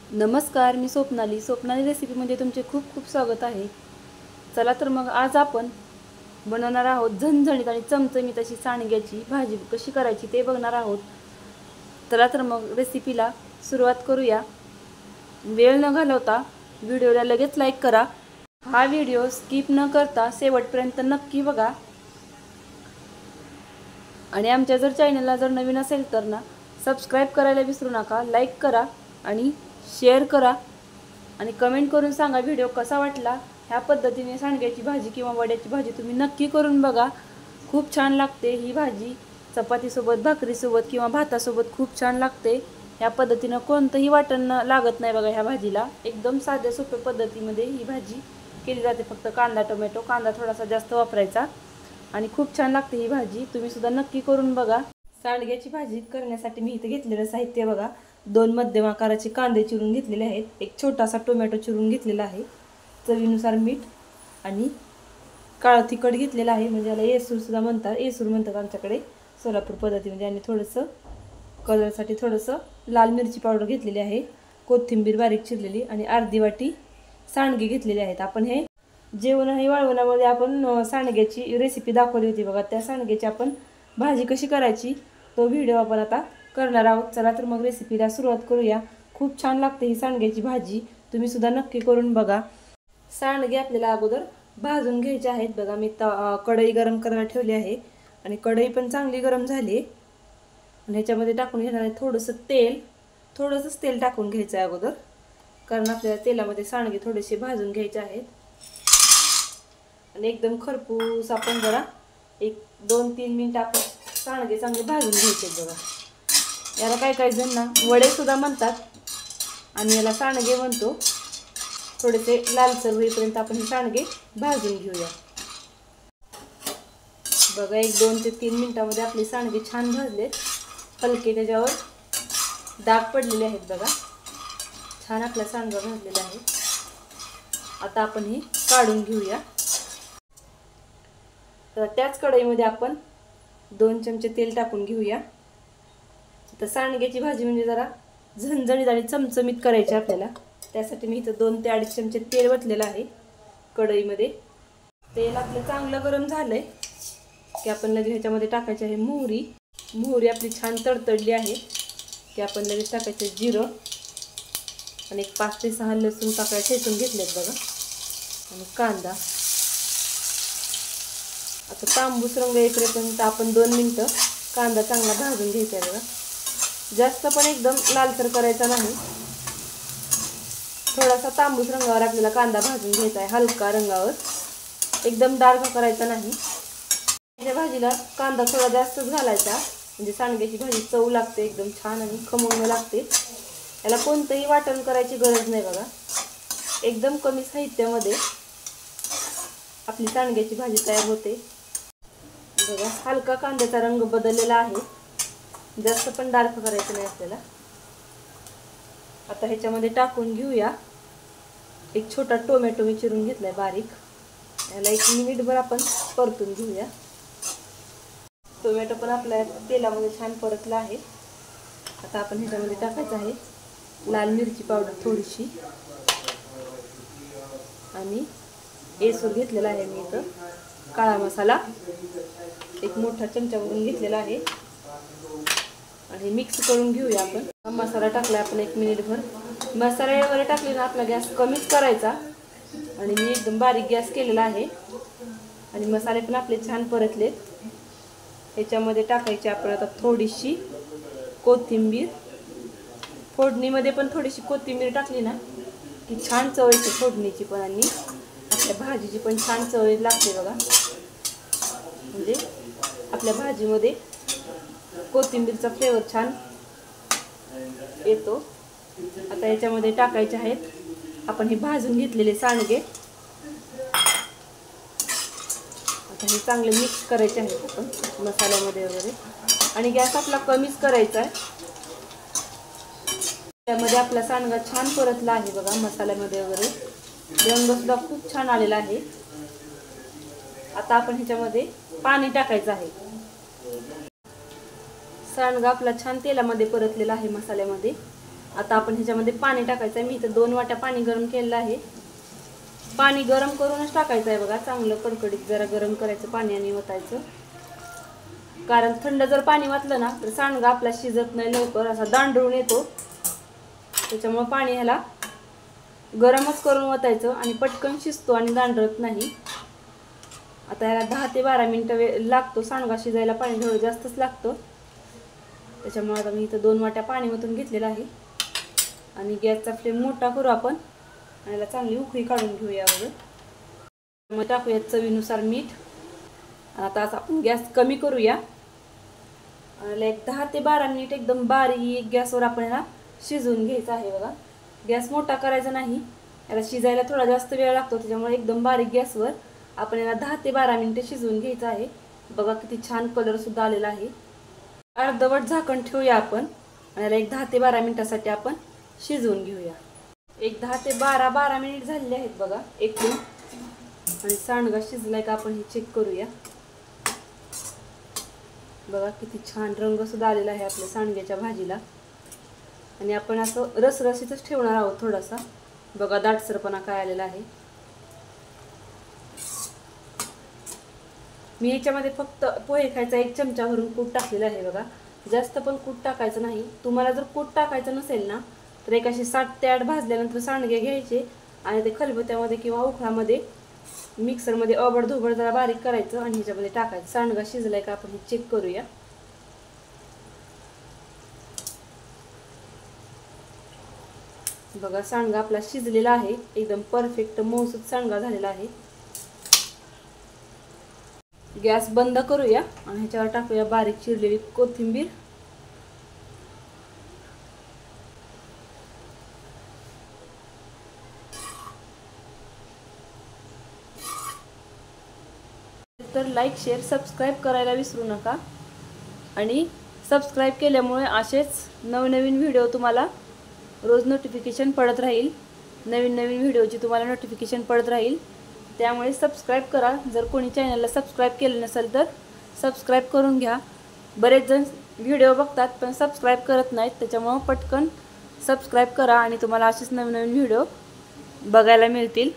नमस्कार, मी स्वप्नाली रेसिपी म्हणजे तुमचे खूप खूप स्वागत आहे। चला तर मग आज आपण बनवणार आहोत झणझणीत आणि चमचमीत अशी सांडग्याची भाजी कशी करायची ते बघणार आहोत। चला तर मग रेसिपीला सुरुवात करूया। वेळ न घालवता व्हिडिओला लगेच लाईक करा। हा व्हिडिओ स्किप न करता शेवटपर्यंत नक्की बघा। आणि आमच्या जर चॅनलला जर नवीन असेल तर ना सबस्क्राइब करायला विसरू नका, लाईक करा आणि शेअर करा आणि कमेंट करून सांगा व्हिडिओ कसा वाटला। ह्या पद्धतीने सांडग्याची भाजी किंवा वड्याची भाजी तुम्ही नक्की करून बघा, खूप छान लागते ही भाजी। चपातीसोबत, भाकरीसोबत किंवा भातासोबत खूप छान लागते। ह्या पद्धतीने कोणतंही वाटण लागत नाही बघा ह्या भाजीला। एकदम साध्या सोप्या पद्धतीमध्ये ही भाजी केली जाते। फक्त कांदा टोमॅटो, कांदा थोडासा जास्त वापरायचा आणि खूप छान लागते ही भाजी। तुम्ही सुद्धा नक्की करून बघा। सांडग्याची भाजी करण्यासाठी मी इथे घेतलेलं साहित्य बघा, 2 मध्यम आकाराचे कांदे चिरून घेतलेले आहेत, एक छोटासा टोमॅटो चिरून घेतलेला आहे, चवीनुसार मीठ आणि काळं तिखट घेतलेलं आहे, म्हणजे याला येसूर सुद्धा म्हणतात, येसूर म्हणतात आमच्याकडे सोलापूर पद्धतीमध्ये। आणि थोडंसं कलरसाठी थोडंसं लाल मिरची पावडर घेतलेली आहे, कोथिंबीर बारीक चिरलेली आणि अर्धी वाटी सांडगे घेतलेले आहेत। आपण हे जेवण आणि वाळवणामध्ये आपण सांडग्याची रेसिपी दाखवली होती बघा, त्या सांडग्याची आपण भाजी कशी करायची तो व्हिडिओ आपण आता करणार आहोत। चला तर मग रेसिपीला सुरुवात करूया। खूप छान लागते ही सांडग्याची भाजी, तुम्ही सुद्धा नक्की करून बघा। सांडगे आपल्याला अगोदर भाजून घ्यायचे आहेत बघा। मी कढई गरम करायला ठेवली आहे आणि कढई पण चांगली गरम झाली आणि ह्याच्यामध्ये टाकून घेणार आहे थोडंसं तेल टाकून घ्यायचं आहे अगोदर, कारण आपल्याला तेलामध्ये सांडगे थोडेसे भाजून घ्यायचे आहेत। आणि एकदम खरपूस आपण जरा 1-2-3 मिनिट आपण सांडगे चांगले भाजून घ्यायचे बघा। याला काही जण ना वडे सुद्धा म्हणतात आणि याला सांडगे म्हणतो। थोडेसे लालसर होईपर्यंत आपण हे सांडगे भाजून घेऊया बघा। 1-2 ते 3 मिनिटांमध्ये आपले सांडगे छान भाजले, हलके त्याच्यावर डाग पडलेले आहेत बघा। छान आपला सांडगा भाजलेला आहे। आता आपण हे काढून घेऊया। तर त्याच कढईमध्ये आपण 2 चमचे तेल टाकून घेऊया। तर सांडग्याची भाजी म्हणजे जरा झणझणीत आणि चमचमीत करायची आपल्याला, त्यासाठी मी इथं 2 ते 2.5 चमचे तेल वतलेलं आहे कढईमध्ये। तेल आपलं चांगलं गरम झालंय की आपण लगेच ह्याच्यामध्ये टाकायची आहे मोहरी आपली छान तडतडली आहे की आपण लगेच टाकायचं जिरं आणि 5 ते 6 लसूण ठेचून घेतलेत बघा आणि कांदा। आता तांबूस रंग येईपर्यंत आपण 2 मिनिटं कांदा चांगला भाजून घ्यायचा आहे बघा। जास्त पण एकदम लालसर करायचा नाही, थोडासा तांबूस रंगावर आपल्याला कांदा भाजून घ्यायचा आहे, हलका रंगावर, एकदम डार्क करायचा नाही। या भाजीला कांदा थोडा जास्तच घालायचा, म्हणजे सांडग्याची भाजी चव लागते एकदम छान आणि खमंग लागते। याला कोणतंही वाटण करायची गरज नाही बघा, एकदम कमी साहित्यामध्ये आपली सांडग्याची भाजी तयार होते बघा। हलका कांद्याचा रंग बदललेला आहे, जास्त पण डार्क करायचं नाही आपल्याला। आता ह्याच्यामध्ये टाकून घेऊया एक छोटा टोमॅटो मी चिरून घेतलाय बारीक, याला 1 मिनिटभर आपण परतून घेऊया। टोमॅटो पण आपल्या तेलामध्ये छान परतला आहे। आता आपण ह्याच्यामध्ये टाकायचं आहे लाल मिरची पावडर थोडीशी आणि येसूर घेतलेला आहे मी इथं, काळा मसाला 1 मोठा चमचावरून घेतलेला आहे आणि मिक्स करून घेऊया आपण। मसाला टाकला आपण 1 मिनिटभर। मसाले वगैरे टाकले ना आपला गॅस कमीच करायचा आणि मी एकदम बारीक गॅस केलेला आहे आणि मसाले पण आपले छान परतलेत। ह्याच्यामध्ये टाकायची आपण आता थोडीशी कोथिंबीर, फोडणीमध्ये पण थोडीशी कोथिंबीर टाकली ना की छान चव येते फोडणीची पण आणि आपल्या भाजीची पण छान चव लागते बघा, म्हणजे आपल्या भाजीमध्ये कोथिंबीरचा फ्लेवर छान येतो। आता याच्यामध्ये टाकायचे आहेत आपण हे भाजून घेतलेले सांडगे, आता हे चांगले मिक्स करायचे आहेत आपण मसाल्यामध्ये वगैरे आणि गॅस आपला कमीच करायचा आहे। त्यामध्ये आपला सांडगा छान परतला आहे बघा मसाल्यामध्ये वगैरे, रंग सुद्धा खूप छान आलेला आहे। आता आपण ह्याच्यामध्ये पाणी टाकायचं आहे। सांडगा आपला छान तेलामध्ये परतलेला आहे मसाल्यामध्ये, आता आपण ह्याच्यामध्ये पाणी टाकायचं आहे. मी इथं 2 वाट्या पाणी गरम केलेलं आहे. पाणी गरम करूनच टाकायचं आहे बघा, चांगलं कडकडीत जरा गरम करायचं पाणी आणि ओतायचं. कारण थंड जर पाणी वाटलं ना तर सांडगा आपला शिजत नाही लवकर, असा दांडळून येतो. त्याच्यामुळे पाणी ह्याला गरमच करून ओतायचं आणि पटकन शिजतो आणि दांडळत नाही. आता ह्याला 10 ते 12 मिनिटं लागतो सांडगा शिजायला. पाणी थोडं जास्तच लागतं. त्याच्यामुळे आता मी इथं 2 वाट्या पाणी ओतून घेतलेलं आहे आणि गॅसचा फ्लेम मोठा करू आपण आणि याला चांगली उकळी काढून घेऊया अगोदर. मग टाकूया चवीनुसार मीठ. आता असं आपण गॅस कमी करूया आणि एक 10 ते 12 मिनिट एकदम बारीक गॅसवर आपण ह्याला शिजवून घ्यायचं आहे बघा. गॅस मोठा करायचा नाही, याला शिजायला थोडा जास्त वेळ लागतो. त्याच्यामुळे एकदम बारीक गॅसवर आपण याला 10 ते 12 मिनिटं शिजवून घ्यायचं आहे. बघा किती छान कलर सुद्धा आलेला आहे. अर्धवट झाकण ठेवूया आपण आणि याला एक 10 ते 12 मिनिटासाठी आपण शिजवून घेऊया. एक 10 ते 12 मिनिट झालेले आहेत बघा एकूण. आणि सांडगा शिजलाय का आपण हे चेक करूया. बघा किती छान रंग सुद्धा आलेला आहे आपल्या सांडग्याच्या भाजीला. आणि आपण असं रसरशीतच ठेवणार आहोत थोडासा. बघा दाटसरपणा काय आलेला आहे. मी ह्याच्यामध्ये फक्त पोहे खायचा 1 चमचा भरून कूट टाकलेला आहे बघा. जास्त पण कूट टाकायचं नाही. तुम्हाला जर कूट टाकायचं नसेल ना तर एक अशी 7 ते 8 भाजल्यानंतर सांडगे घ्यायचे आणि ते खलबत्त्यामध्ये किंवा उखळामध्ये मिक्सरमध्ये अबडधोबड जरा बारीक करायचं आणि ह्याच्यामध्ये टाकायचं. सांडगा शिजलाय का आपण हे चेक करूया. बघा सांडगा आपला शिजलेला आहे, एकदम परफेक्ट मऊसूत सांडगा झालेला आहे. गॅस बंद करूया आणि ह्याच्यावर टाकूया बारीक चिरलेली कोथिंबीर. तर लाईक शेअर सबस्क्राईब करायला विसरू नका. आणि सबस्क्राईब केल्यामुळे असेच नवनवीन व्हिडिओ तुम्हाला रोज नोटिफिकेशन पडत राहील. नवीन व्हिडिओची तुम्हाला नोटिफिकेशन पडत राहील. त्यामुळे सबस्क्राईब करा. जर कोणी चॅनलला सबस्क्राईब केलं नसेल तर सबस्क्राईब करून घ्या. बरेच जण व्हिडिओ बघतात पण सबस्क्राईब करत नाहीत. त्याच्यामुळे पटकन सबस्क्राईब करा आणि तुम्हाला असेच नवीन व्हिडिओ बघायला मिळतील.